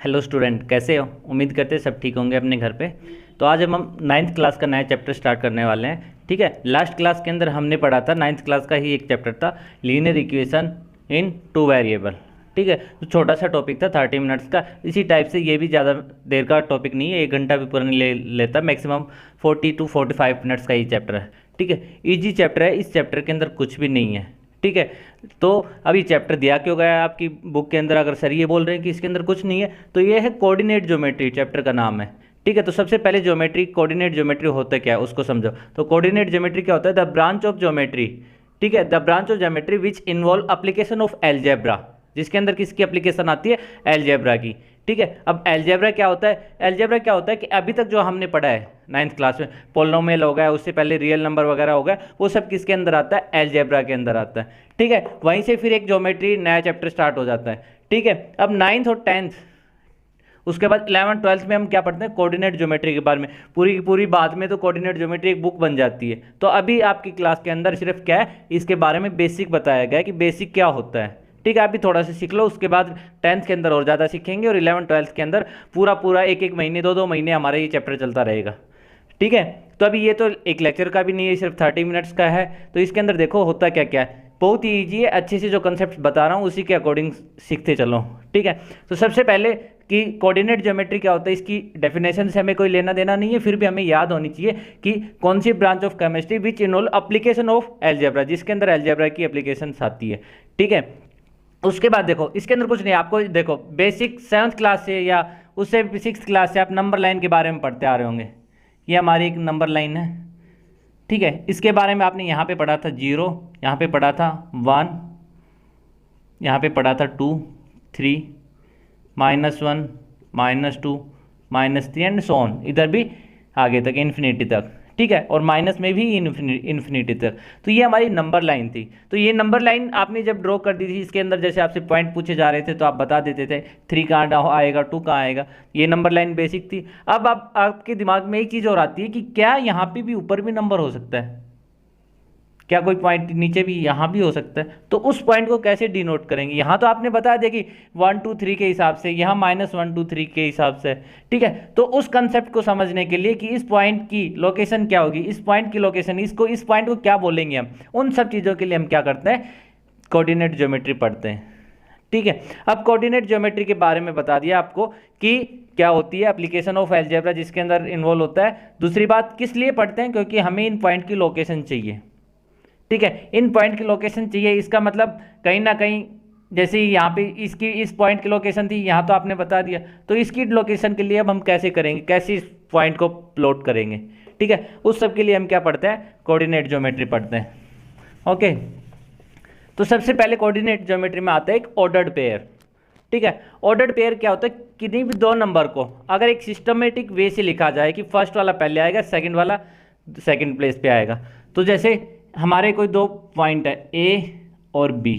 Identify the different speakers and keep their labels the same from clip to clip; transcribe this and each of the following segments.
Speaker 1: Hello student, कैसे हो? उम्मीद करते हैं सब ठीक होंगे अपने घर पे। तो आज हम नाइन्थ क्लास का नया चैप्टर स्टार्ट करने वाले हैं। ठीक है, लास्ट क्लास के अंदर हमने पढ़ा था, नाइन्थ क्लास का ही एक चैप्टर था, linear equation in two variable. ठीक है, तो छोटा सा टॉपिक था, 30 मिनट्स का। इसी टाइप से ये भी ज़्यादा देर का टॉपिक नहीं है, 1 घंटा भी पूरा नहीं लेता, मैक्सिमम 40 to 45 मिनट्स का ये चैप्टर है। ठीक है, ईजी चैप्टर है, इस चैप्टर के अंदर कुछ भी नहीं है। ठीक है, तो अब ये चैप्टर दिया क्यों गया है आपकी बुक के अंदर? अगर सर ये बोल रहे हैं कि इसके अंदर कुछ नहीं है, तो ये है कोऑर्डिनेट ज्योमेट्री, चैप्टर का नाम है। ठीक है, तो सबसे पहले ज्योमेट्री, कोऑर्डिनेट ज्योमेट्री होता है क्या है उसको समझो। तो कोऑर्डिनेट ज्योमेट्री क्या होता है? The branch of geometry. ठीक है, the branch of geometry which involve application of algebra, जिसके अंदर किसकी एप्लीकेशन आती है? एलजेब्रा की। ठीक है, अब एलजेब्रा क्या होता है? एलजेब्रा क्या होता है कि अभी तक जो हमने पढ़ा है नाइन्थ क्लास में, पोलिनोमियल हो गया, उससे पहले रियल नंबर वगैरह हो गया, वो सब किसके अंदर आता है? एलजेब्रा के अंदर आता है। ठीक है, वहीं से फिर एक ज्योमेट्री नया चैप्टर स्टार्ट हो जाता है। ठीक है, अब नाइन्थ और टेंथ, उसके बाद 11th-12th में हम क्या पढ़ते हैं? कोऑर्डिनेट ज्योमेट्री के बारे में। पूरी की पूरी बाद में तो कोऑर्डिनेट ज्योमेट्री एक बुक बन जाती है। तो अभी आपकी क्लास के अंदर सिर्फ क्या है, इसके बारे में बेसिक बताया गया है कि बेसिक क्या होता है। ठीक है, अभी थोड़ा सा सीख लो, उसके बाद 10th के अंदर और ज़्यादा सीखेंगे, और 11th-12th के अंदर पूरा पूरा एक एक महीने, 2-2 महीने हमारा ये चैप्टर चलता रहेगा। ठीक है, तो अभी ये तो एक लेक्चर का भी नहीं है, सिर्फ 30 मिनट्स का है। तो इसके अंदर देखो होता क्या क्या है, बहुत ही ईजी है, अच्छे से जो कंसेप्ट बता रहा हूँ उसी के अकॉर्डिंग सीखते चलो। ठीक है, तो सबसे पहले कि कोऑर्डिनेट ज्योमेट्री क्या होता है, इसकी डेफिनेशन से हमें कोई लेना देना नहीं है, फिर भी हमें याद होनी चाहिए कि कौन सी branch of chemistry which involve application of algebra, जिसके अंदर एलजेब्रा की एप्लीकेशन आती है। ठीक है, उसके बाद देखो इसके अंदर कुछ नहीं, आपको देखो बेसिक 7th क्लास से या उससे 6th क्लास से आप नंबर लाइन के बारे में पढ़ते आ रहे होंगे। ये हमारी एक नंबर लाइन है। ठीक है, इसके बारे में आपने यहाँ पे पढ़ा था 0, यहाँ पे पढ़ा था 1, यहाँ पे पढ़ा था 2, 3, -1, -2, -3 एंड सो ऑन, इधर भी आगे तक इन्फिनिटी तक। ठीक है, और माइनस में भी इन्फिनिटी तक। तो ये हमारी नंबर लाइन थी। तो ये नंबर लाइन आपने जब ड्रॉ कर दी थी, इसके अंदर जैसे आपसे पॉइंट पूछे जा रहे थे तो आप बता देते थे 3 कहाँ आएगा, 2 कहाँ आएगा। ये नंबर लाइन बेसिक थी। अब आपके दिमाग में एक चीज़ और आती है कि क्या यहाँ पे भी ऊपर भी नंबर हो सकता है? क्या कोई पॉइंट नीचे भी यहाँ भी हो सकता है? तो उस पॉइंट को कैसे डिनोट करेंगे? यहाँ तो आपने बता दिया कि 1 2 3 के हिसाब से, यहाँ -1 2 3 के हिसाब से। ठीक है, तो उस कंसेप्ट को समझने के लिए कि इस पॉइंट की लोकेशन क्या होगी, इस पॉइंट की लोकेशन, इस पॉइंट को क्या बोलेंगे हम, उन सब चीज़ों के लिए हम क्या करते हैं? कोऑर्डिनेट ज्योमेट्री पढ़ते हैं। ठीक है, अब कोऑर्डिनेट ज्योमेट्री के बारे में बता दिया आपको कि क्या होती है, एप्लीकेशन ऑफ एलजेब्रा जिसके अंदर इन्वॉल्व होता है। दूसरी बात, किस लिए पढ़ते हैं? क्योंकि हमें इन पॉइंट की लोकेशन चाहिए। ठीक है, इन पॉइंट की लोकेशन चाहिए, इसका मतलब कहीं ना कहीं, जैसे यहाँ पे इसकी इस पॉइंट की लोकेशन थी, यहाँ तो आपने बता दिया, तो इसकी लोकेशन के लिए अब हम कैसे करेंगे, कैसे इस पॉइंट को प्लॉट करेंगे? ठीक है, उस सब के लिए हम क्या पढ़ते हैं? कोऑर्डिनेट ज्योमेट्री पढ़ते हैं। ओके, तो सबसे पहले कोऑर्डिनेट ज्योमेट्री में आता है एक ऑर्डर्ड पेयर। ठीक है, ऑर्डर्ड पेयर क्या होता है? किसी भी दो नंबर को अगर एक सिस्टमेटिक वे से लिखा जाए कि फर्स्ट वाला पहले आएगा, सेकंड वाला सेकंड प्लेस पे आएगा। तो जैसे हमारे कोई 2 पॉइंट है ए और बी,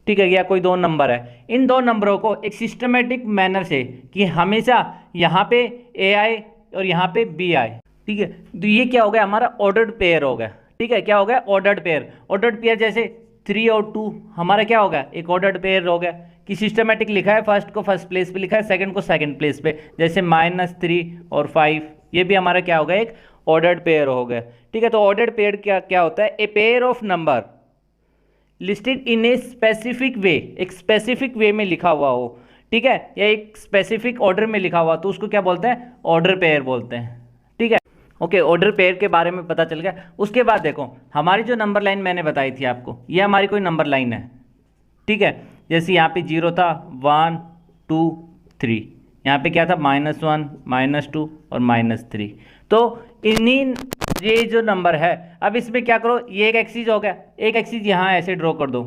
Speaker 1: ठीक है, या कोई 2 नंबर है, इन 2 नंबरों को एक सिस्टमेटिक मैनर से कि हमेशा यहाँ पे ए आए और यहाँ पे बी आए। ठीक है, तो ये क्या हो गया? हमारा ऑर्डर्ड पेयर हो गया। ठीक है, क्या हो गया? Ordered pair. ऑर्डर्ड पेयर जैसे 3 और 2 हमारा क्या हो गया? एक ऑर्डर्ड पेयर हो गया कि सिस्टमेटिक लिखा है, फर्स्ट को फर्स्ट प्लेस पे लिखा है, सेकंड को सेकंड प्लेस पे, जैसे -3 और 5, ये भी हमारा क्या हो गया? एक ऑर्डर्ड पेयर हो गया। ठीक है, तो ऑर्डर्ड पेयर क्या क्या होता है? A pair of number listed in a specific way, एक स्पेसिफिक वे में लिखा हुआ हो। ठीक है, या एक स्पेसिफिक ऑर्डर में लिखा हुआ, तो उसको क्या बोलते हैं? ऑर्डर पेयर बोलते हैं। ठीक है, ओके, ऑर्डर पेयर के बारे में पता चल गया। उसके बाद देखो हमारी जो नंबर लाइन मैंने बताई थी आपको, ये हमारी कोई नंबर लाइन है। ठीक है, जैसे यहाँ पे 0 था, 1 2 3, यहाँ पे क्या था? -1 -2 और -3। तो इन्हीं ये जो नंबर है, अब इसमें क्या करो, ये एक एक्सिस हो गया, एक एक्सिस यहाँ ऐसे ड्रॉ कर दो,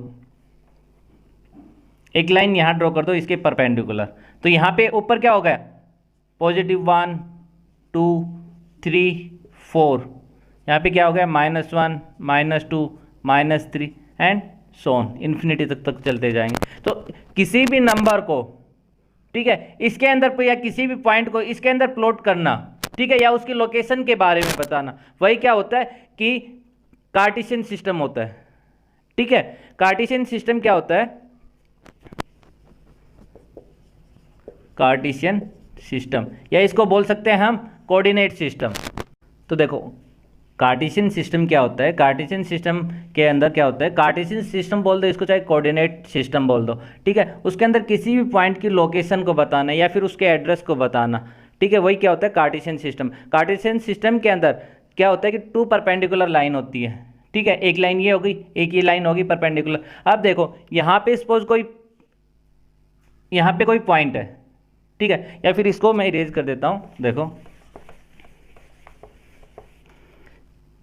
Speaker 1: एक लाइन यहाँ ड्रॉ कर दो इसके परपेंडिकुलर। तो यहाँ पे ऊपर क्या हो गया? +1 2 3 4, यहाँ पे क्या हो गया? -1 -2 -3 एंड सो ऑन, इन्फिनिटी तक चलते जाएंगे। तो किसी भी नंबर को, ठीक है, इसके अंदर या किसी भी पॉइंट को इसके अंदर प्लॉट करना, ठीक है, या उसकी लोकेशन के बारे में बताना, वही क्या होता है कि कार्टेशियन सिस्टम होता है। ठीक है, कार्टेशियन सिस्टम क्या होता है? कार्टेशियन सिस्टम, या इसको बोल सकते हैं हम कोऑर्डिनेट सिस्टम। तो देखो कार्टेशियन सिस्टम क्या होता है, कार्टेशियन सिस्टम के अंदर क्या होता है, कार्टेशियन सिस्टम बोल दो इसको, चाहे कोऑर्डिनेट सिस्टम बोल दो, ठीक है। उसके अंदर किसी भी पॉइंट की लोकेशन को बताना या फिर उसके एड्रेस को बताना, ठीक है, वही क्या होता है कार्टेशियन सिस्टम। कार्टेशियन सिस्टम के अंदर क्या होता है कि टू परपेंडिकुलर लाइन होती है, ठीक है, एक लाइन ये होगी, एक ये लाइन होगी परपेंडिकुलर। अब देखो यहाँ पे सपोज कोई, यहाँ पे कोई पॉइंट है, ठीक है, या फिर इसको मैं इरेज कर देता हूँ। देखो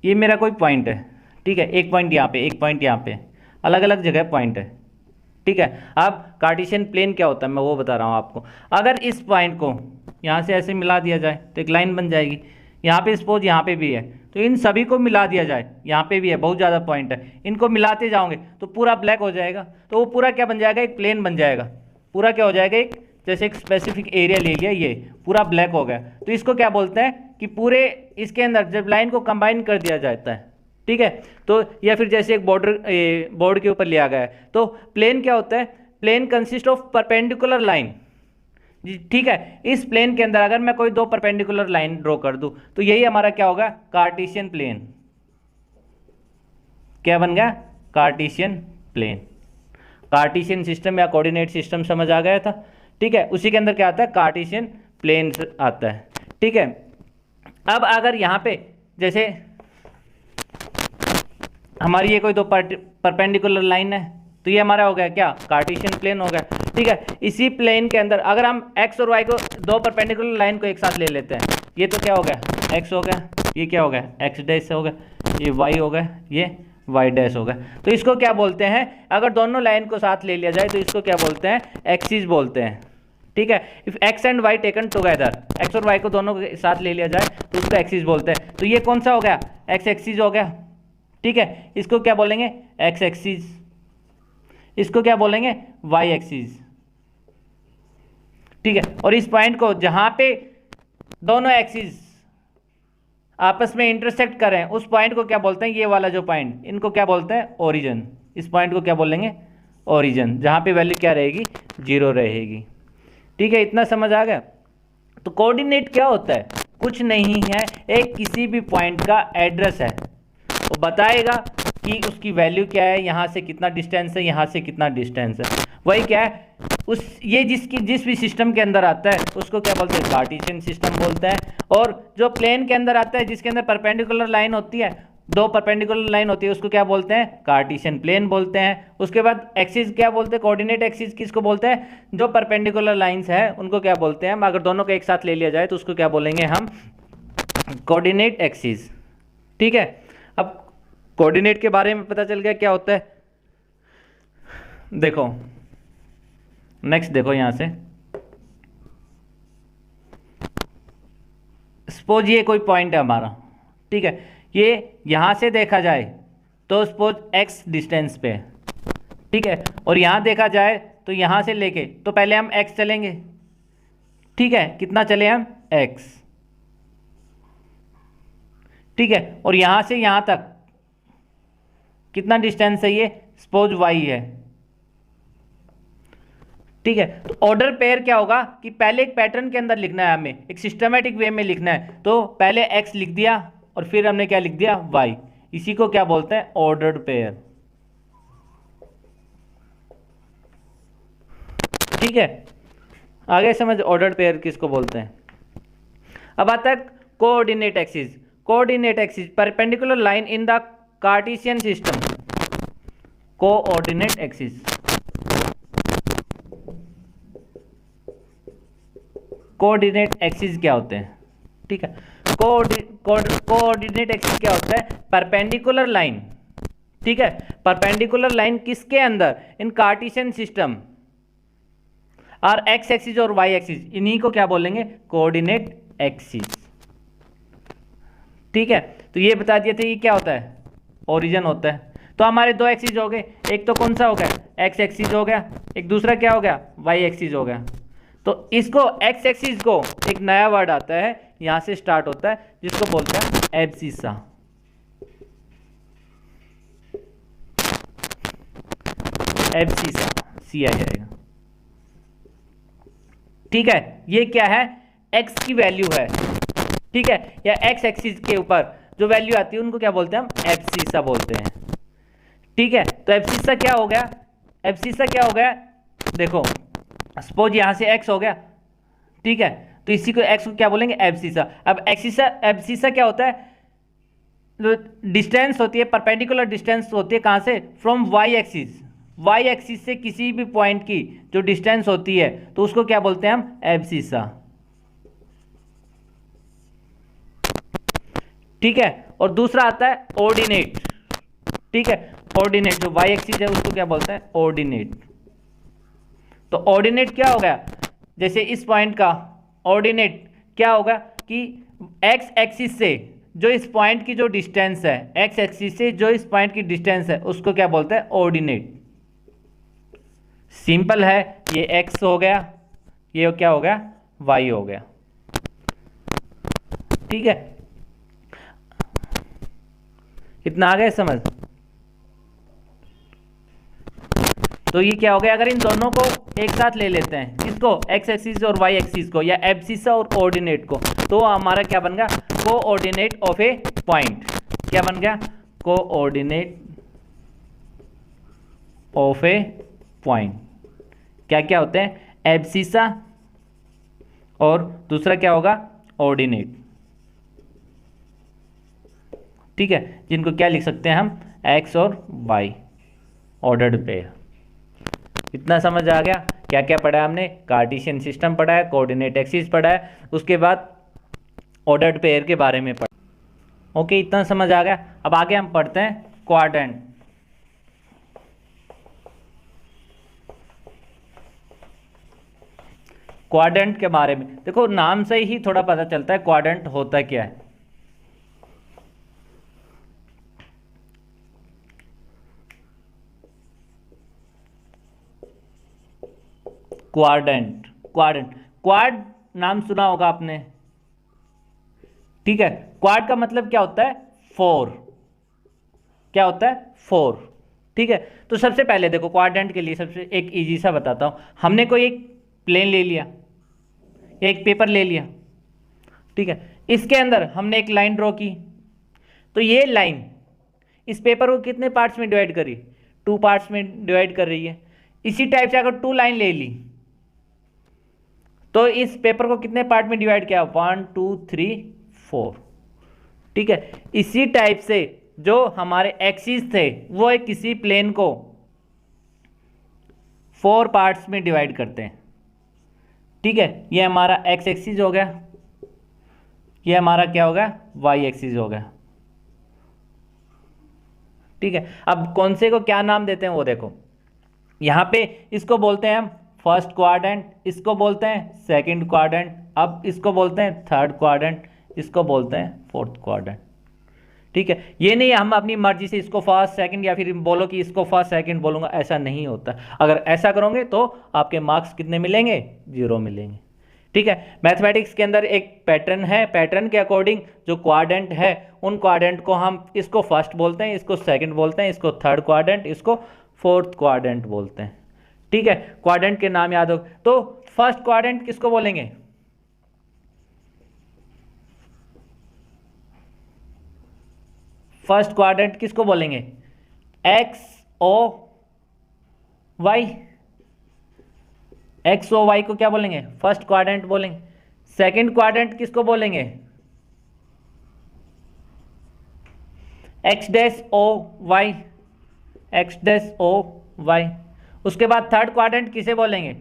Speaker 1: ये मेरा कोई पॉइंट है, ठीक है, एक पॉइंट यहाँ पे, एक पॉइंट यहाँ पे, अलग अलग जगह पॉइंट है, ठीक है। अब कार्टेशियन प्लेन क्या होता है मैं वो बता रहा हूँ आपको। अगर इस पॉइंट को यहाँ से ऐसे मिला दिया जाए तो एक लाइन बन जाएगी, यहाँ पे सपोज यहाँ पे भी है, तो इन सभी को मिला दिया जाए, यहाँ पे भी है, बहुत ज़्यादा पॉइंट है, इनको मिलाते जाओगे तो पूरा ब्लैक हो जाएगा, तो वो पूरा क्या बन जाएगा, एक प्लेन बन जाएगा, पूरा क्या हो जाएगा, एक जैसे एक स्पेसिफिक एरिया ले लिया, ये पूरा ब्लैक हो गया, तो इसको क्या बोलते हैं कि पूरे इसके अंदर जब लाइन को कंबाइन कर दिया जाता है, ठीक है, तो या फिर जैसे एक बोर्ड के ऊपर लिया गया है, तो प्लेन क्या होता है, plane consist of perpendicular line, ठीक है। इस प्लेन के अंदर अगर मैं कोई दो परपेंडिकुलर लाइन ड्रॉ कर दूं तो यही हमारा क्या होगा, कार्टेशियन प्लेन। क्या बन गया, कार्टेशियन प्लेन। कार्टेशियन सिस्टम या कोऑर्डिनेट सिस्टम समझ आ गया था, ठीक है। उसी के अंदर क्या आता है, कार्टेशियन प्लेन आता है, ठीक है। अब अगर यहाँ पे जैसे हमारी ये कोई दो परपेंडिकुलर लाइन है, तो ये हमारा हो गया क्या, कार्टेशियन प्लेन हो गया, ठीक है। इसी प्लेन के अंदर अगर हम एक्स और वाई को, दो परपेंडिकुलर लाइन को एक साथ ले लेते हैं, ये तो क्या हो गया, एक्स हो गया, ये क्या हो गया, एक्स डैश हो गया, ये वाई हो गया, ये वाई डैश हो गया, तो इसको क्या बोलते हैं, अगर दोनों लाइन को साथ ले लिया जाए तो इसको क्या बोलते हैं, एक्सिस बोलते हैं, ठीक है। If x and y taken together, x और वाई को दोनों के साथ ले लिया जाए तो उसको एक्सिस बोलते हैं। तो ये कौन सा हो गया, एक्स एक्सिस हो गया, ठीक है। इसको क्या बोलेंगे, एक्स एक्सिस, इसको क्या बोलेंगे, वाई एक्सिस, ठीक है। और इस पॉइंट को जहां पे दोनों एक्सिस आपस में इंटरसेक्ट करें उस पॉइंट को क्या बोलते हैं, ये वाला जो पॉइंट, इनको क्या बोलते हैं, ओरिजिन। इस पॉइंट को क्या बोलेंगे, ओरिजिन, जहां पे वैल्यू क्या रहेगी, 0 रहेगी, ठीक है। इतना समझ आ गया। तो कोऑर्डिनेट क्या होता है, कुछ नहीं है, एक किसी भी पॉइंट का एड्रेस है, वो बताएगा कि उसकी वैल्यू क्या है, यहाँ से कितना डिस्टेंस है, यहाँ से कितना डिस्टेंस है, वही क्या है उस, ये जिस भी सिस्टम के अंदर आता है उसको क्या बोलते हैं, कार्टेशियन सिस्टम बोलते हैं। और जो प्लेन के अंदर आता है जिसके अंदर परपेंडिकुलर लाइन होती है, दो परपेंडिकुलर लाइन होती है, उसको क्या बोलते हैं, कार्टेशियन प्लेन बोलते हैं। उसके बाद एक्सिस क्या बोलते हैं, कोऑर्डिनेट एक्सिस किसको बोलते हैं, जो परपेंडिकुलर लाइंस है उनको क्या बोलते हैं, अगर दोनों को एक साथ ले लिया जाए तो उसको क्या बोलेंगे हम, कोऑर्डिनेट एक्सिस, ठीक है। अब कोऑर्डिनेट के बारे में पता चल गया क्या होता है। देखो नेक्स्ट देखो यहां से, सपोज ये कोई पॉइंट है हमारा, ठीक है, ये यहां से देखा जाए तो सपोज x डिस्टेंस पे है, ठीक है, और यहां देखा जाए तो यहां से लेके, तो पहले हम x चलेंगे, ठीक है, कितना चले हम, x, ठीक है, और यहां से यहां तक कितना डिस्टेंस है, ये सपोज y है, ठीक है। तो ऑर्डर पेयर क्या होगा कि पहले एक पैटर्न के अंदर लिखना है, हमें एक सिस्टमेटिक वे में लिखना है, तो पहले x लिख दिया और फिर हमने क्या लिख दिया, y, इसी को क्या बोलते हैं, ऑर्डर्ड पेयर, ठीक है। आगे समझ ऑर्डर्ड पेयर किसको बोलते हैं। अब आता है coordinate axis. Coordinate axis, perpendicular line in the Cartesian system, coordinate axis. Coordinate axis क्या होते हैं, ठीक है। कोऑर्डिनेट एक्सिस क्या होता है, परपेंडिकुलर लाइन, ठीक है, परपेंडिकुलर लाइन किसके अंदर, इन कार्टेशियन सिस्टम, और एक्स एक्सिस और वाई एक्सिस, इन्हीं को क्या बोलेंगे, कोऑर्डिनेट एक्सिस, ठीक है। तो ये बता दिए थे ये क्या होता है, ओरिजिन होता है। तो हमारे दो एक्सिस हो गए, एक तो कौन सा हो गया, एक्स एक्सिस हो गया, एक दूसरा क्या हो गया, वाई एक्सिस हो गया। तो इसको एक्स एक्सिस को एक नया वर्ड आता है, यहां से स्टार्ट होता है, जिसको बोलते हैं एब्सिसा, एब्सिसा, सी आ जाएगा, ठीक है, ये क्या है, x की वैल्यू है, ठीक है, या x एक्सिस के ऊपर जो वैल्यू आती है उनको क्या बोलते हैं हम, एब्सिसा बोलते हैं, ठीक है। तो एब्सिसा क्या हो गया, एब्सिसा क्या हो गया, देखो सपोज यहां से x हो गया, ठीक है, तो इसी को x को क्या बोलेंगे, एब्सिसा। अब एक्सिसा एब्सिसा क्या होता है, डिस्टेंस होती है, परपेंडिकुलर डिस्टेंस होती है कहां से, from y axis, y axis से किसी भी पॉइंट की जो डिस्टेंस होती है तो उसको क्या बोलते हैं हम, एब्सिसा, ठीक है। और दूसरा आता है ऑर्डिनेट, ठीक है, ऑर्डिनेट जो वाई एक्सिस है उसको क्या बोलते हैं, ऑर्डिनेट। तो ऑर्डिनेट क्या होगा, जैसे इस पॉइंट का ऑर्डिनेट क्या होगा कि एक्स एक्सिस से जो इस पॉइंट की जो डिस्टेंस है, एक्स एक्सिस से जो इस पॉइंट की डिस्टेंस है उसको क्या बोलते हैं, ऑर्डिनेट। सिंपल है, ये एक्स हो गया, ये क्या हो गया, वाई हो गया, ठीक है। इतना आ गया समझ। तो ये क्या हो गया, अगर इन दोनों को एक साथ ले लेते हैं, किसको, एक्स एक्सिस और वाई एक्सिस को, या एब्सिसा और कोऑर्डिनेट को, तो हमारा क्या बन गया, कोऑर्डिनेट ऑफ ए पॉइंट। क्या बन गया, कोऑर्डिनेट ऑफ ए पॉइंट। क्या क्या होते हैं, एब्सिसा और दूसरा क्या होगा, ऑर्डिनेट, ठीक है, जिनको क्या लिख सकते हैं हम, एक्स और वाई ऑर्डर्ड पेयर। इतना समझ आ गया। क्या क्या पढ़ा है हमने, कार्टेशियन सिस्टम पढ़ा है, कोऑर्डिनेट एक्सिस पढ़ा है, उसके बाद ऑर्डर्ड पेयर के बारे में पढ़ा। ओके, इतना समझ आ गया। अब आगे हम पढ़ते हैं क्वाड्रेंट। क्वाड्रेंट के बारे में देखो, नाम से ही थोड़ा पता चलता है क्वाड्रेंट होता क्या है। क्वाड्रेंट, क्वाड्रेंट, क्वाड नाम सुना होगा आपने, ठीक है। क्वाड का मतलब क्या होता है, फोर। क्या होता है, फोर, ठीक है। तो सबसे पहले देखो क्वाड्रेंट के लिए सबसे एक इजी सा बताता हूं। हमने कोई एक प्लेन ले लिया, एक पेपर ले लिया, ठीक है, इसके अंदर हमने एक लाइन ड्रॉ की, तो ये लाइन इस पेपर को कितने पार्ट्स में डिवाइड करी, टू पार्ट्स में डिवाइड कर रही है। इसी टाइप से अगर टू लाइन ले ली तो इस पेपर को कितने पार्ट में डिवाइड किया, 1 2 3 4, ठीक है। इसी टाइप से जो हमारे एक्सिस थे वो एक किसी प्लेन को 4 पार्ट्स में डिवाइड करते हैं, ठीक है। ये हमारा एक्स एक्सिस हो गया, ये हमारा क्या हो गया, वाई एक्सिस हो गया, ठीक है। अब कौन से को क्या नाम देते हैं वो देखो, यहां पे इसको बोलते हैं हम फर्स्ट क्वाड्रेंट, इसको बोलते हैं सेकंड क्वाड्रेंट, अब इसको बोलते हैं थर्ड क्वाड्रेंट, इसको बोलते हैं फोर्थ क्वाड्रेंट, ठीक है। ये नहीं हम अपनी मर्जी से इसको फर्स्ट सेकंड या फिर बोलो कि इसको फर्स्ट सेकंड बोलूंगा, ऐसा नहीं होता। अगर ऐसा करोगे तो आपके मार्क्स कितने मिलेंगे, 0 मिलेंगे, ठीक है। मैथमेटिक्स के अंदर एक पैटर्न है, पैटर्न के अकॉर्डिंग जो क्वाड्रेंट है उन क्वाड्रेंट को हम इसको फर्स्ट बोलते हैं, इसको सेकंड बोलते हैं, इसको थर्ड क्वाड्रेंट, इसको फोर्थ क्वाड्रेंट बोलते हैं, ठीक है। क्वाड्रेंट के नाम याद हो तो फर्स्ट क्वाड्रेंट किसको बोलेंगे, फर्स्ट क्वाड्रेंट किसको बोलेंगे, x O y, x O y को क्या बोलेंगे, फर्स्ट क्वाड्रेंट बोलेंगे। सेकंड क्वाड्रेंट किसको बोलेंगे, x dash O y, x dash O y. उसके बाद थर्ड क्वाड्रेंट किसे बोलेंगे,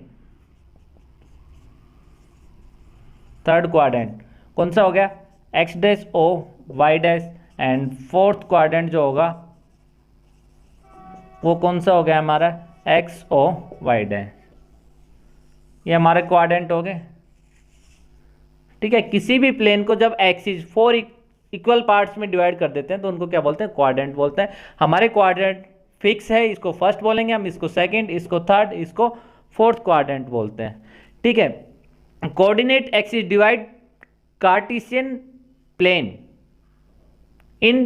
Speaker 1: थर्ड क्वाड्रेंट कौन सा हो गया, x dash O y dash. And fourth quadrant जो होगा वो कौन सा हो गया हमारा, एक्स ओ वाई डैश। ये हमारे क्वाड्रेंट हो गए, ठीक है। किसी भी प्लेन को जब एक्सिस 4 इक्वल पार्ट्स में डिवाइड कर देते हैं तो उनको क्या बोलते हैं, क्वाड्रेंट बोलते हैं। हमारे क्वाड्रेंट फिक्स है, इसको फर्स्ट बोलेंगे हम, इसको सेकंड, इसको थर्ड, इसको फोर्थ क्वाड्रेंट बोलते हैं, ठीक है। Coordinate axis divide Cartesian plane in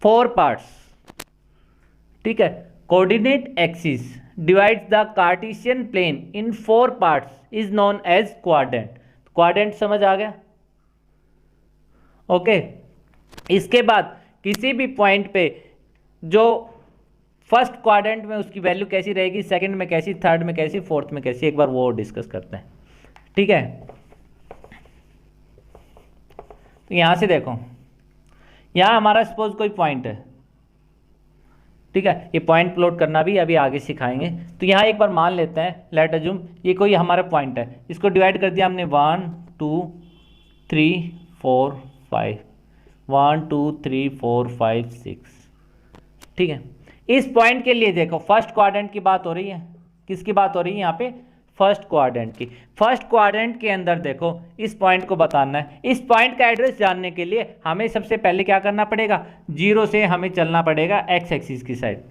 Speaker 1: 4 parts, ठीक है। Coordinate axis divides the Cartesian plane in 4 parts is known as quadrant. Quadrant समझ आ गया? ओके। इसके बाद किसी भी पॉइंट पे जो फर्स्ट क्वाड्रेंट में उसकी वैल्यू कैसी रहेगी, सेकंड में कैसी, थर्ड में कैसी, फोर्थ में कैसी, एक बार वो डिस्कस करते हैं। ठीक है, तो यहां से देखो, यहां हमारा सपोज कोई पॉइंट है। ठीक है, ये पॉइंट प्लॉट करना भी अभी आगे सिखाएंगे। तो यहाँ एक बार मान लेते हैं, लेट अज्यूम ये कोई हमारा पॉइंट है, इसको डिवाइड कर दिया हमने 1 2 3 4 5, 1 2 3 4 5 6। ठीक है, इस पॉइंट के लिए देखो फर्स्ट क्वाड्रेंट की बात हो रही है। किसकी बात हो रही है यहाँ पे? फर्स्ट क्वाड्रेंट की। फर्स्ट क्वाड्रेंट के अंदर देखो इस पॉइंट को बताना है। इस पॉइंट का एड्रेस जानने के लिए हमें सबसे पहले क्या करना पड़ेगा, 0 से हमें चलना पड़ेगा एक्स एक्सिस की साइड।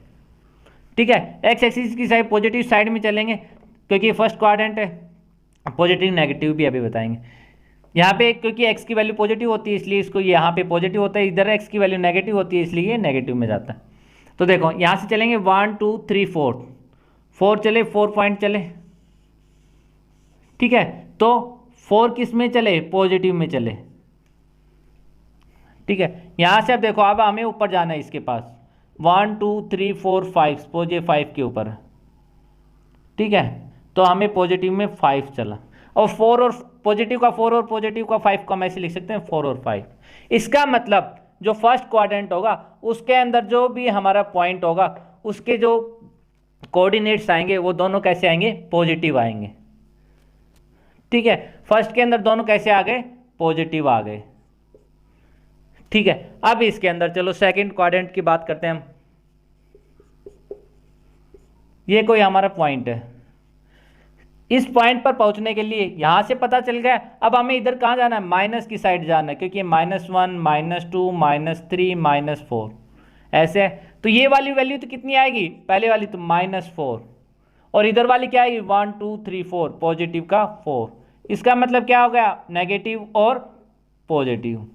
Speaker 1: ठीक है, एक्स एक्सिस की साइड पॉजिटिव साइड में चलेंगे क्योंकि फर्स्ट क्वाड्रेंट है। पॉजिटिव नेगेटिव भी अभी बताएंगे। यहाँ पे क्योंकि एक्स की वैल्यू पॉजिटिव होती है इसलिए इसको यहाँ पे पॉजिटिव होता है, इधर एक्स की वैल्यू नेगेटिव होती है इसलिए ये नेगेटिव में जाता है। तो देखो यहाँ से चलेंगे 1 2 3 4 चले, 4 पॉइंट चले। ठीक है, तो 4 किस में चले? पॉजिटिव में चले। ठीक है, यहां से अब देखो अब हमें ऊपर जाना है इसके पास, 1 2 3 4 5, सपोज ये 5 के ऊपर है। ठीक है, तो हमें पॉजिटिव में 5 चला, और 4 और पॉजिटिव का 4 और पॉजिटिव का 5 को हम ऐसे लिख सकते हैं 4 और 5। इसका मतलब जो फर्स्ट क्वाड्रेंट होगा उसके अंदर जो भी हमारा पॉइंट होगा उसके जो कोऑर्डिनेट्स आएंगे वो दोनों कैसे आएंगे? पॉजिटिव आएंगे। ठीक है, फर्स्ट के अंदर दोनों कैसे आ गए? पॉजिटिव आ गए। ठीक है, अब इसके अंदर चलो सेकंड क्वाड्रेंट की बात करते हैं हम। ये कोई हमारा पॉइंट है, इस पॉइंट पर पहुंचने के लिए यहां से पता चल गया, अब हमें इधर कहां जाना है? माइनस की साइड जाना है, क्योंकि ये -1 -2 -3 -4 ऐसे है। तो ये वाली वैल्यू तो कितनी आएगी? पहले वाली तो -4, और इधर वाली क्या आएगी? 1 2 3 4, पॉजिटिव का 4। इसका मतलब क्या हो गया? नेगेटिव और पॉजिटिव।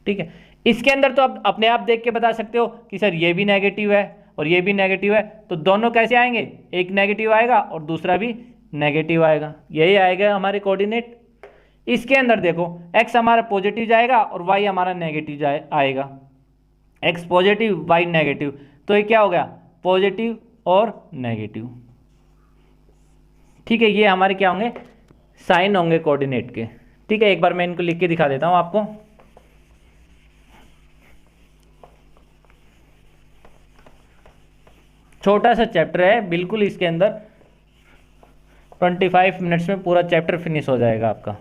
Speaker 1: ठीक है, इसके अंदर तो आप अपने आप देख के बता सकते हो कि सर ये भी नेगेटिव है और ये भी नेगेटिव है, तो दोनों कैसे आएंगे? एक नेगेटिव आएगा और दूसरा भी नेगेटिव आएगा, यही आएगा हमारे कोऑर्डिनेट। इसके अंदर देखो x हमारा पॉजिटिव जाएगा और y हमारा नेगेटिव आएगा, x पॉजिटिव y नेगेटिव, तो ये क्या हो गया? पॉजिटिव और नेगेटिव। ठीक है, ये हमारे क्या होंगे? साइन होंगे कोऑर्डिनेट के। ठीक है, एक बार मैं इनको लिख के दिखा देता हूं आपको। छोटा सा चैप्टर है बिल्कुल, इसके अंदर 25 मिनट्स में पूरा चैप्टर फिनिश हो जाएगा आपका,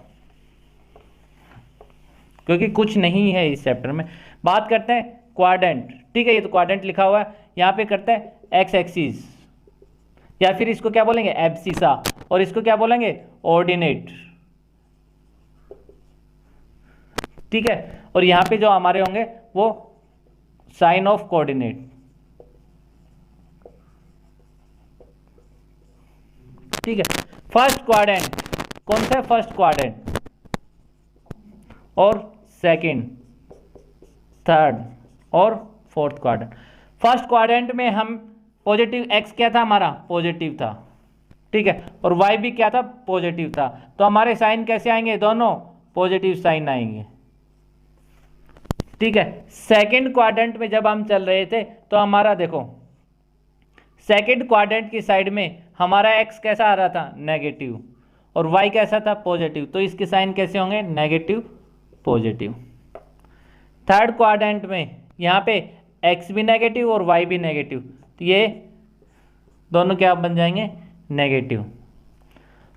Speaker 1: क्योंकि कुछ नहीं है इस चैप्टर में। बात करते हैं क्वाड्रेंट। ठीक है, ये तो क्वाड्रेंट लिखा हुआ है, यहाँ पे करते हैं एक्स एक्सिस, या फिर इसको क्या बोलेंगे? एब्सिसा, और इसको क्या बोलेंगे? ऑर्डिनेट। ठीक है, और यहाँ पे जो हमारे होंगे वो साइन ऑफ कोऑर्डिनेट। ठीक है, फर्स्ट क्वाड्रेंट कौन सा है? फर्स्ट क्वाड्रेंट, और सेकंड, थर्ड और फोर्थ क्वाड्रेंट। फर्स्ट क्वाड्रेंट में हम पॉजिटिव एक्स क्या था? हमारा पॉजिटिव था। ठीक है, और वाई भी क्या था? पॉजिटिव था। तो हमारे साइन कैसे आएंगे? दोनों पॉजिटिव साइन आएंगे। ठीक है, सेकंड क्वाड्रेंट में जब हम चल रहे थे तो हमारा देखो सेकंड क्वाड्रेंट की साइड में हमारा एक्स कैसा आ रहा था? नेगेटिव, और वाई कैसा था? पॉजिटिव, तो इसके साइन कैसे होंगे? Negative positive. थर्ड क्वाड्रेंट में यहाँ पे एक्स भी नेगेटिव और वाई भी नेगेटिव, तो ये दोनों क्या बन जाएंगे? नेगेटिव।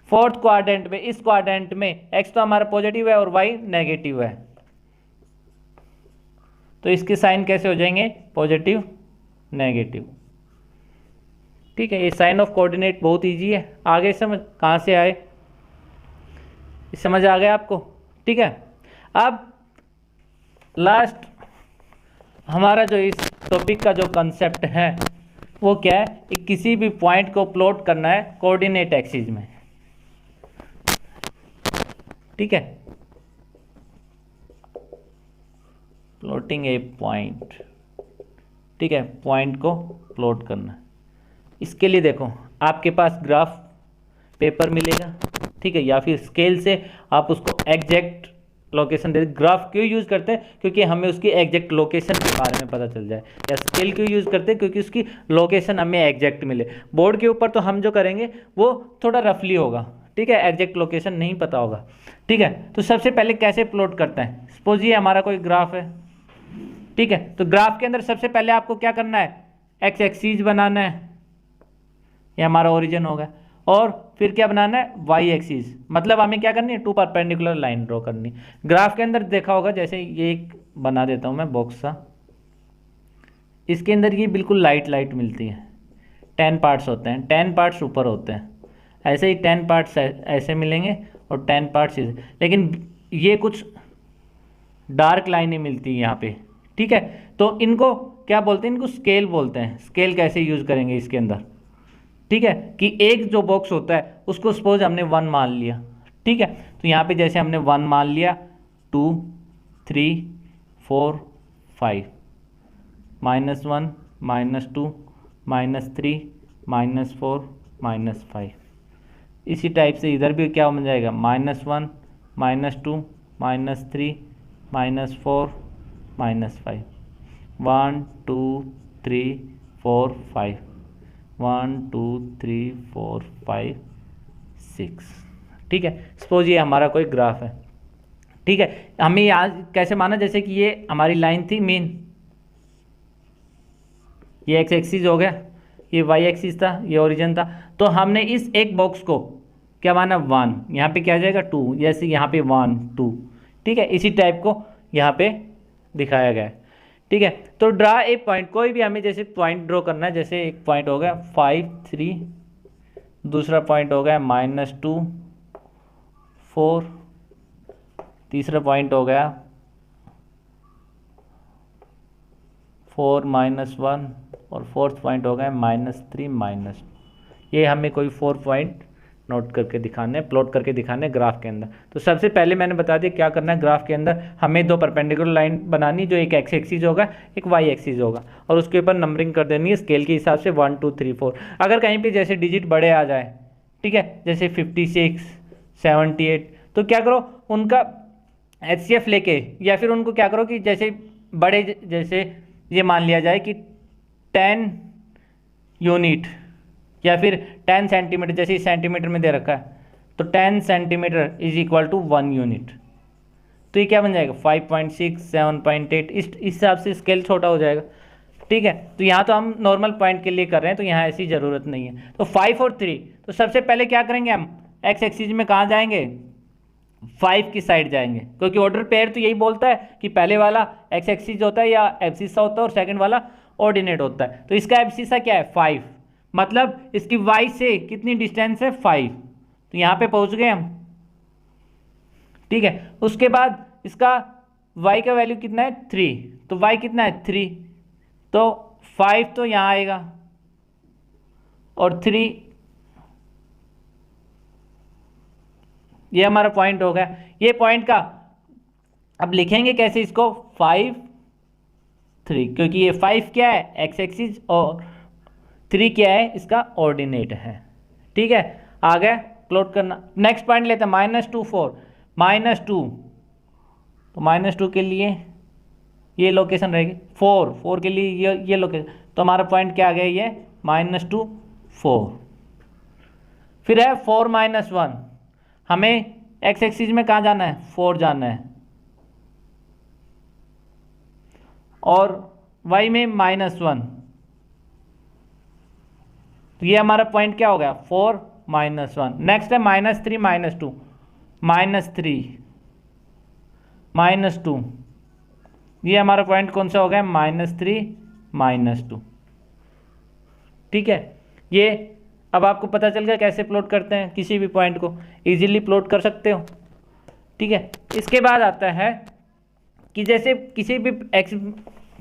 Speaker 1: फोर्थ क्वाड्रेंट में, इस क्वाड्रेंट में एक्स तो हमारा पॉजिटिव है और वाई नेगेटिव है, तो इसके साइन कैसे हो जाएंगे? Positive negative. ठीक है, ये साइन ऑफ कोऑर्डिनेट बहुत इजी है, आगे समझ कहाँ से आए, समझ आ गया आपको? ठीक है, अब लास्ट हमारा जो इस टॉपिक का जो कंसेप्ट है वो क्या है? कि किसी भी पॉइंट को प्लॉट करना है कोऑर्डिनेट एक्सिस में। ठीक है, प्लॉटिंग ए पॉइंट। ठीक है, पॉइंट को प्लॉट करना। इसके लिए देखो आपके पास ग्राफ पेपर मिलेगा, ठीक है, या फिर स्केल से आप उसको एग्जैक्ट लोकेशन दे। ग्राफ क्यों यूज़ करते हैं? क्योंकि हमें उसकी एग्जैक्ट लोकेशन के बारे में पता चल जाए। या स्केल क्यों यूज़ करते हैं? क्योंकि उसकी लोकेशन हमें एग्जैक्ट मिले। बोर्ड के ऊपर तो हम जो करेंगे वो थोड़ा रफली होगा, ठीक है, एग्जैक्ट लोकेशन नहीं पता होगा, ठीक है। तो सबसे पहले कैसे प्लॉट करते हैं? सपोज ये हमारा कोई ग्राफ है, ठीक है। तो ग्राफ के अंदर सबसे पहले आपको क्या करना है? एक्स एक्सीज बनाना है, ये हमारा ओरिजिन होगा। और फिर क्या बनाना है? वाई एक्सिस, मतलब हमें क्या करनी है? 2 परपेंडिकुलर लाइन ड्रॉ करनी। ग्राफ के अंदर देखा होगा, जैसे ये एक बना देता हूँ मैं बॉक्स सा, इसके अंदर ये बिल्कुल लाइट लाइट मिलती है। 10 पार्ट्स होते हैं, 10 पार्ट्स ऊपर होते हैं, ऐसे ही 10 पार्ट्स ऐसे मिलेंगे और 10 पार्ट्स, लेकिन ये कुछ डार्क लाइनें मिलती हैं यहाँ पे, ठीक है। तो इनको क्या बोलते हैं? इनको स्केल बोलते हैं। स्केल कैसे यूज़ करेंगे इसके अंदर? ठीक है, कि एक जो बॉक्स होता है उसको सपोज हमने 1 मान लिया, ठीक है। तो यहाँ पे जैसे हमने 1 मान लिया, 2 3 4 5, -1 -2 -3 -4 -5। इसी टाइप से इधर भी क्या बन जाएगा? -1 -2 -3 -4 -5, 1 2 3 4 5, 1 2 3 4 5 6, ठीक है। सपोज ये हमारा कोई ग्राफ है, ठीक है। हमें यहाँ कैसे माना? जैसे कि ये हमारी लाइन थी मेन, ये एक्स एक्सिस हो गया, ये वाई एक्सिस था, ये ओरिजिन था। तो हमने इस एक बॉक्स को क्या माना? 1, यहाँ पे क्या आ जाएगा? 2, जैसे यहाँ पे 1 2, ठीक है। इसी टाइप को यहाँ पे दिखाया गया है, ठीक है। तो ड्रा ए पॉइंट, कोई भी हमें जैसे पॉइंट ड्रॉ करना है, जैसे एक पॉइंट हो गया 5 3, दूसरा पॉइंट हो गया -2 4, तीसरा पॉइंट हो गया 4 -1 और फोर्थ पॉइंट हो गया -3 -2। ये हमें कोई 4 पॉइंट नोट करके दिखाने, प्लॉट करके दिखाने ग्राफ के अंदर। तो सबसे पहले मैंने बता दिया क्या करना है। ग्राफ के अंदर हमें 2 परपेंडिकुलर लाइन बनानी, जो एक एक्स एक्सिस होगा, एक वाई एक्सिस होगा, और उसके ऊपर नंबरिंग कर देनी है स्केल के हिसाब से 1 2 3 4। अगर कहीं पे जैसे डिजिट बड़े आ जाए, ठीक है, जैसे 56 78, तो क्या करो? उनका HCF लेके, या फिर उनको क्या करो कि जैसे बड़े, जैसे ये मान लिया जाए कि 10 यूनिट या फिर 10 सेंटीमीटर, जैसे इस सेंटीमीटर में दे रखा है, तो 10 centimetre is equal to 1 unit. तो ये क्या बन जाएगा? 5.6 7.8, इस हिसाब से स्केल छोटा हो जाएगा, ठीक है। तो यहाँ तो हम नॉर्मल पॉइंट के लिए कर रहे हैं, तो यहाँ ऐसी ज़रूरत नहीं है। तो 5 और 3, तो सबसे पहले क्या करेंगे हम? एक्स एक्सिस में कहाँ जाएंगे? 5 की साइड जाएंगे, क्योंकि ऑर्डर पेयर तो यही बोलता है कि पहले वाला एक्स एक्सिस होता है या एब्सिसा होता है और सेकंड वाला ऑर्डिनेट होता है। तो इसका एब्सिसा क्या है? 5, मतलब इसकी y से कितनी डिस्टेंस है? 5। तो यहाँ पे पहुँच गए हम, ठीक है। उसके बाद इसका y का वैल्यू कितना है? 3, तो y कितना है? 3, तो 5 तो यहाँ आएगा और 3, ये हमारा पॉइंट हो गया। ये पॉइंट का अब लिखेंगे कैसे इसको? 5 3, क्योंकि ये 5 क्या है? एक्स एक्सिस, और 3 क्या है? इसका ऑर्डिनेट है, ठीक है। आगे प्लॉट करना। नेक्स्ट पॉइंट लेते हैं -2 4, -2, तो -2 के लिए ये लोकेशन रहेगी, 4 के लिए ये लोकेशन। तो हमारा पॉइंट क्या आ गया? ये -2 4। फिर है 4 -1, हमें एक्स एक्सिस में कहाँ जाना है? 4 जाना है, और y में -1। तो ये हमारा पॉइंट क्या हो गया? 4 -1। नेक्स्ट है -3 -2, -3 -2, ये हमारा पॉइंट कौन सा हो गया? -3 -2, ठीक है। ये अब आपको पता चल गया कैसे प्लॉट करते हैं, किसी भी पॉइंट को इजीली प्लॉट कर सकते हो, ठीक है। इसके बाद आता है कि जैसे किसी भी एक्स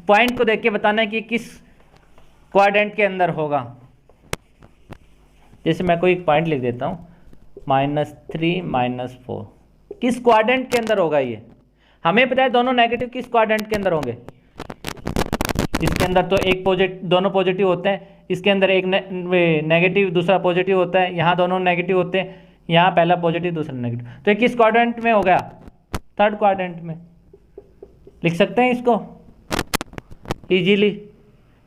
Speaker 1: पॉइंट को देख के बताना है कि किस क्वाड्रेंट के अंदर होगा। जैसे मैं कोई एक पॉइंट लिख देता हूँ, -3 -4, किस क्वाड्रेंट के अंदर होगा? ये हमें पता है दोनों नेगेटिव किस क्वाड्रेंट के अंदर होंगे? इसके अंदर तो एक दोनों पॉजिटिव होते हैं, इसके अंदर एक नेगेटिव दूसरा पॉजिटिव होता है, यहाँ दोनों नेगेटिव होते हैं, यहाँ पहला पॉजिटिव दूसरा नेगेटिव। तो ये किस क्वाड्रेंट में हो गया? थर्ड क्वाड्रेंट में। लिख सकते हैं इसको इजीली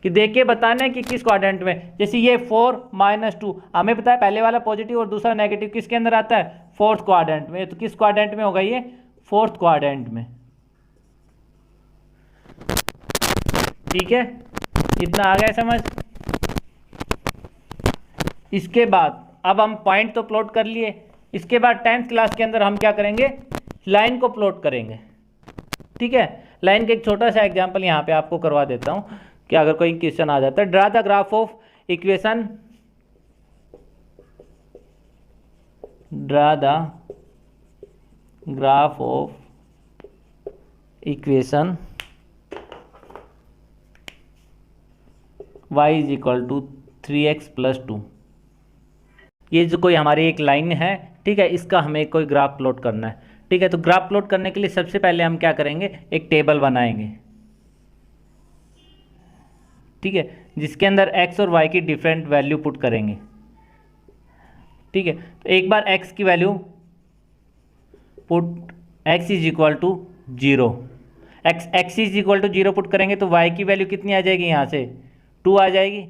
Speaker 1: कि देख के बताना है कि किस क्वाड्रेंट में। जैसे ये 4-2 हमें पता है पहले वाला पॉजिटिव और दूसरा नेगेटिव किसके अंदर आता है? फोर्थ क्वाड्रेंट में। तो किस क्वाड्रेंट में होगा ये? फोर्थ क्वाड्रेंट में। ठीक है, इतना आ गया समझ। इसके बाद अब हम पॉइंट तो प्लॉट कर लिए, इसके बाद 10th क्लास के अंदर हम क्या करेंगे? लाइन को प्लॉट करेंगे। ठीक है, लाइन का एक छोटा सा एग्जांपल यहाँ पे आपको करवा देता हूँ कि अगर कोई क्वेश्चन आ जाता है। Draw the graph of equation, draw the graph of equation y is equal to 3x + 2। ये जो कोई हमारी एक लाइन है, ठीक है, इसका हमें कोई ग्राफ प्लॉट करना है। ठीक है, तो ग्राफ प्लॉट करने के लिए सबसे पहले हम क्या करेंगे? एक टेबल बनाएंगे। ठीक है, जिसके अंदर x और y की डिफरेंट वैल्यू पुट करेंगे। ठीक है, तो एक बार x की value put x is equal to 0, x is equal to 0 put करेंगे तो y की वैल्यू कितनी आ जाएगी? यहाँ से 2 आ जाएगी।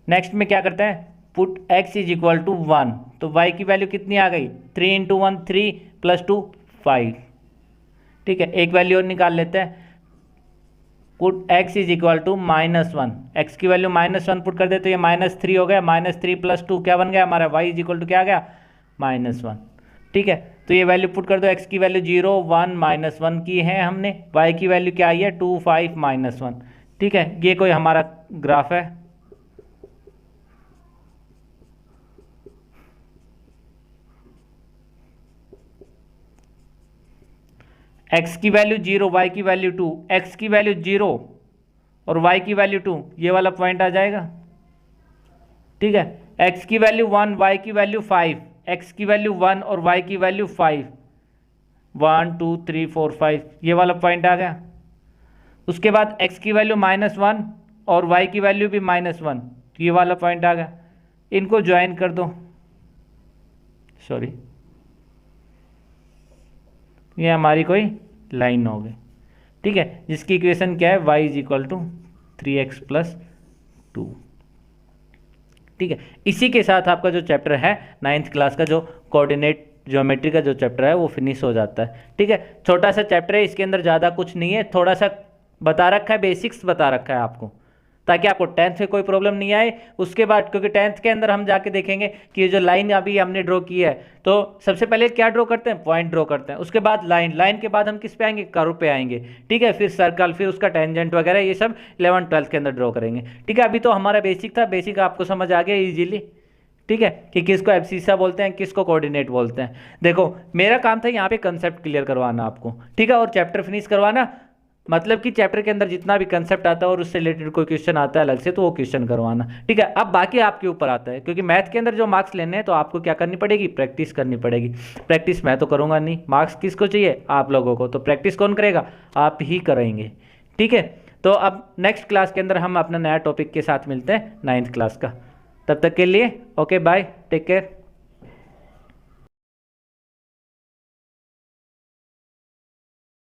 Speaker 1: नेक्स्ट में क्या करते हैं? Put x is equal to 1, तो y की वैल्यू कितनी आ गई? 3 × 1 3 + 2 5। ठीक है, एक वैल्यू और निकाल लेते हैं। Put x is equal to -1, x की वैल्यू -1 पुट कर दे तो ये -3 हो गया। -3 + 2 क्या बन गया हमारा? y इज इक्वल टू क्या आ गया? -1। ठीक है, तो ये वैल्यू पुट कर दो। x की वैल्यू 0 1 -1 की है हमने, y की वैल्यू क्या आई है? 2 5 -1। ठीक है, ये कोई हमारा ग्राफ है। x की वैल्यू 0, y की वैल्यू 2, x की वैल्यू 0 और y की वैल्यू 2, ये वाला पॉइंट आ जाएगा। ठीक है, x की वैल्यू 1, y की वैल्यू 5, x की वैल्यू 1 और y की वैल्यू 5, 1 2 3 4 5, ये वाला पॉइंट आ गया। उसके बाद x की वैल्यू -1 और y की वैल्यू भी -1, ये वाला पॉइंट आ गया। इनको ज्वाइन कर दो, सॉरी, ये हमारी कोई लाइन हो गई। ठीक है, जिसकी इक्वेशन क्या है? y is equal to 3x + 2। ठीक है, इसी के साथ आपका जो चैप्टर है 9th क्लास का जो कोऑर्डिनेट ज्योमेट्री का जो चैप्टर है वो फिनिश हो जाता है। ठीक है, छोटा सा चैप्टर है, इसके अंदर ज़्यादा कुछ नहीं है, थोड़ा सा बता रखा है, बेसिक्स बता रखा है आपको, ताकि आपको 10th में कोई प्रॉब्लम नहीं आए। उसके बाद क्योंकि 10th के अंदर हम जाके देखेंगे कि ये जो लाइन अभी हमने ड्रॉ की है, तो सबसे पहले क्या ड्रॉ करते हैं? पॉइंट ड्रॉ करते हैं। उसके बाद लाइन के बाद हम किस पे आएंगे? कर्व पे आएंगे। ठीक है, फिर सर्कल, फिर उसका टेंजेंट वगैरह, ये सब 11th 12th के अंदर ड्रॉ करेंगे। ठीक है, अभी तो हमारा बेसिक था, बेसिक आपको समझ आ गया इजीली। ठीक है, कि किसको एब्सिसा बोलते हैं, किसको कोऑर्डिनेट बोलते हैं। देखो, मेरा काम था यहाँ पे कंसेप्ट क्लियर करवाना आपको। ठीक है, और चैप्टर फिनिश करवाना, मतलब कि चैप्टर के अंदर जितना भी कंसेप्ट आता है और उससे रिलेटेड कोई क्वेश्चन आता है अलग से, तो वो क्वेश्चन करवाना। ठीक है, अब बाकी आपके ऊपर आता है, क्योंकि मैथ के अंदर जो मार्क्स लेने हैं तो आपको क्या करनी पड़ेगी? प्रैक्टिस करनी पड़ेगी। प्रैक्टिस मैं तो करूँगा नहीं, मार्क्स किसको चाहिए? आप लोगों को। तो प्रैक्टिस कौन करेगा? आप ही करेंगे। ठीक है, तो अब नेक्स्ट क्लास के अंदर हम अपना नया टॉपिक के साथ मिलते हैं 9th क्लास का। तब तक के लिए ओके, बाय, टेक केयर।